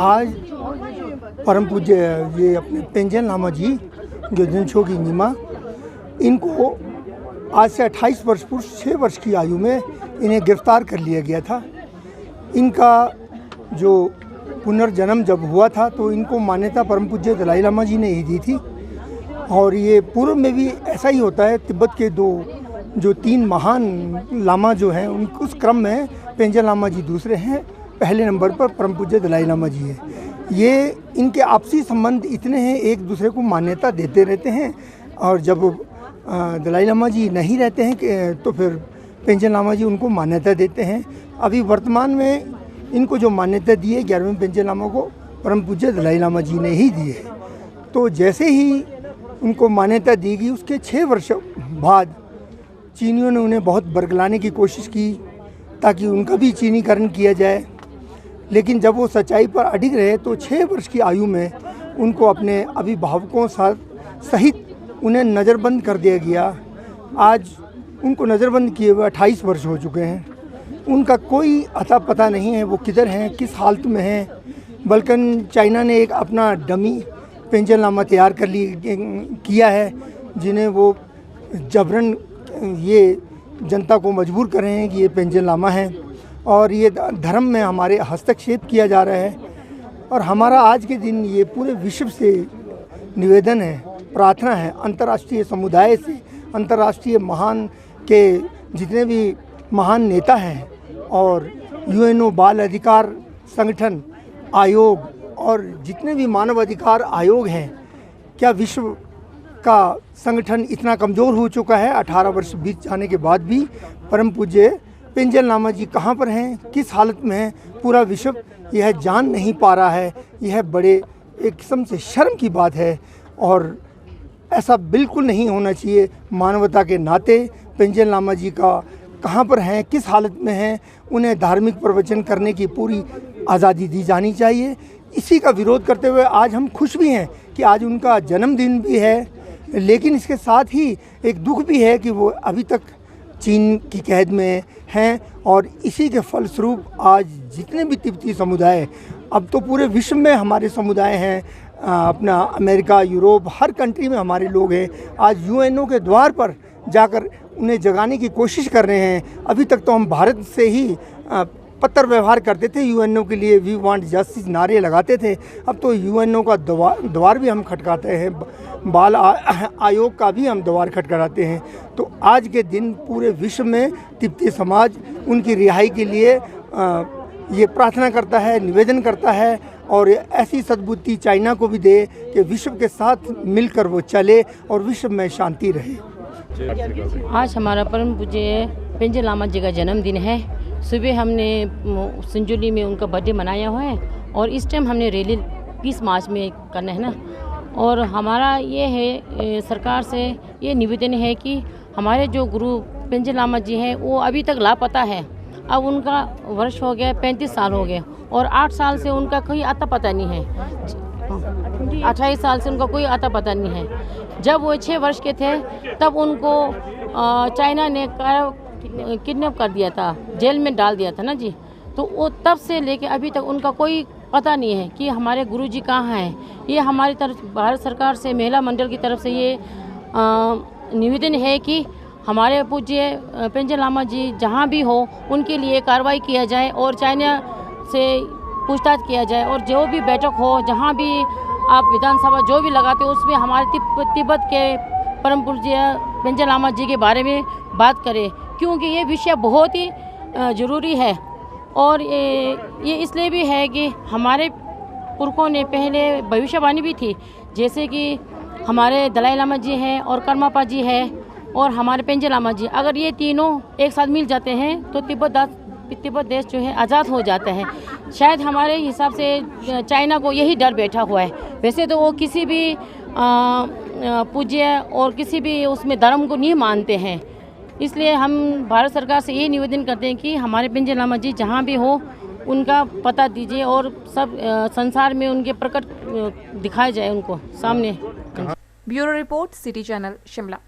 आज परम पूज्य ये अपने पेंजन लामा जी जो जिनछोगी नीमा, इनको आज से 28 वर्ष पूर्व 6 वर्ष की आयु में इन्हें गिरफ्तार कर लिया गया था। इनका जो पुनर्जन्म जब हुआ था तो इनको मान्यता परम पूज्य दलाई लामा जी ने ही दी थी। और ये पूर्व में भी ऐसा ही होता है। तिब्बत के जो 3 महान लामा जो हैं उस क्रम में पेंजन लामा जी दूसरे हैं, पहले नंबर पर परम पूज्य दलाई लामा जी हैं। ये इनके आपसी संबंध इतने हैं, एक दूसरे को मान्यता देते रहते हैं। और जब दलाई लामा जी नहीं रहते हैं तो फिर पेंजन लामा जी उनको मान्यता देते हैं। अभी वर्तमान में इनको जो मान्यता दी है 11वें पेंजन लामा को परम पूज्य दलाई लामा जी ने ही दी है। तो जैसे ही उनको मान्यता दी गई उसके 6 वर्ष बाद चीनियों ने उन्हें बहुत बरगलाने की कोशिश की ताकि उनका भी चीनीकरण किया जाए, लेकिन जब वो सच्चाई पर अडिग रहे तो 6 वर्ष की आयु में उनको अपने अभिभावकों सहित उन्हें नज़रबंद कर दिया गया। आज उनको नज़रबंद किए हुए 28 वर्ष हो चुके हैं। उनका कोई अता पता नहीं है वो किधर हैं, किस हालत में हैं। बल्कि चाइना ने एक अपना डमी पेंजन लामा तैयार किया है, जिन्हें वो जबरन ये जनता को मजबूर कर रहे हैं कि ये पेंजन लामा हैं। और ये धर्म में हमारे हस्तक्षेप किया जा रहा है। और हमारा आज के दिन ये पूरे विश्व से निवेदन है, प्रार्थना है, अंतर्राष्ट्रीय समुदाय से, अंतर्राष्ट्रीय महान के जितने भी महान नेता हैं और यूएनओ बाल अधिकार संगठन आयोग और जितने भी मानव अधिकार आयोग हैं, क्या विश्व का संगठन इतना कमज़ोर हो चुका है 18 वर्ष बीत जाने के बाद भी? परम पूज्य पेंजन लामा जी कहाँ पर हैं, किस हालत में हैं, पूरा विश्व यह जान नहीं पा रहा है। यह बड़े एक किस्म से शर्म की बात है और ऐसा बिल्कुल नहीं होना चाहिए। मानवता के नाते पेंजन लामा जी का कहाँ पर हैं, किस हालत में हैं, उन्हें धार्मिक प्रवचन करने की पूरी आज़ादी दी जानी चाहिए। इसी का विरोध करते हुए आज हम खुश भी हैं कि आज उनका जन्मदिन भी है, लेकिन इसके साथ ही एक दुख भी है कि वो अभी तक चीन की कैद में हैं। और इसी के फलस्वरूप आज जितने भी तिब्बती समुदाय, अब तो पूरे विश्व में हमारे समुदाय हैं, अपना अमेरिका, यूरोप, हर कंट्री में हमारे लोग हैं, आज यूएनओ के द्वार पर जाकर उन्हें जगाने की कोशिश कर रहे हैं। अभी तक तो हम भारत से ही पत्र व्यवहार करते थे, यूएनओ के लिए वी वांट जस्टिस नारे लगाते थे। अब तो यूएनओ का द्वार भी हम खटकाते हैं, बाल आयोग का भी हम द्वार खटखटाते हैं। तो आज के दिन पूरे विश्व में तिब्बती समाज उनकी रिहाई के लिए ये प्रार्थना करता है, निवेदन करता है और ऐसी सद्बुद्धि चाइना को भी दे कि विश्व के साथ मिलकर वो चले और विश्व में शांति रहे। आज हमारा परम पूज्य पेंजन लामा जी का जन्मदिन है। सुबह हमने सिंजुली में उनका बर्थडे मनाया हुआ है और इस टाइम हमने रैली 20 मार्च में करना है ना। और हमारा ये है सरकार से ये निवेदन है कि हमारे जो गुरु पेंजन लामा जी हैं वो अभी तक लापता है। अब उनका वर्ष हो गया, 35 साल हो गए और 8 साल से उनका कोई आता पता नहीं है। 28 साल से उनका कोई आता पता नहीं है। जब वो 6 वर्ष के थे तब उनको चाइना ने किडनैप कर दिया था, जेल में डाल दिया था ना जी। तो वो तब से लेके अभी तक उनका कोई पता नहीं है कि हमारे गुरुजी कहाँ हैं। ये हमारी तरफ भारत सरकार से महिला मंडल की तरफ से ये निवेदन है कि हमारे पूज्य पेंजन लामा जी जहाँ भी हो उनके लिए कार्रवाई किया जाए और चाइना से पूछताछ किया जाए। और जो भी बैठक हो, जहाँ भी आप विधानसभा जो भी लगाते हो उसमें हमारे तिब्बत के परम पूज्य पेंजन लामा जी के बारे में बात करें, क्योंकि ये विषय बहुत ही ज़रूरी है। और ये इसलिए भी है कि हमारे पुरखों ने पहले भविष्यवाणी भी थी, जैसे कि हमारे दलाई लामा जी हैं और कर्मापा जी है और हमारे पेंजन लामा जी, अगर ये तीनों एक साथ मिल जाते हैं तो तिब्बत देश जो है आज़ाद हो जाता है। शायद हमारे हिसाब से चाइना को यही डर बैठा हुआ है। वैसे तो वो किसी भी पूज्य और किसी भी उसमें धर्म को नहीं मानते हैं। इसलिए हम भारत सरकार से ये निवेदन करते हैं कि हमारे पेंजन लामा जी जहाँ भी हो उनका पता दीजिए और सब संसार में उनके प्रकट दिखाए जाए उनको सामने। Bureau report, city channel, Shimla.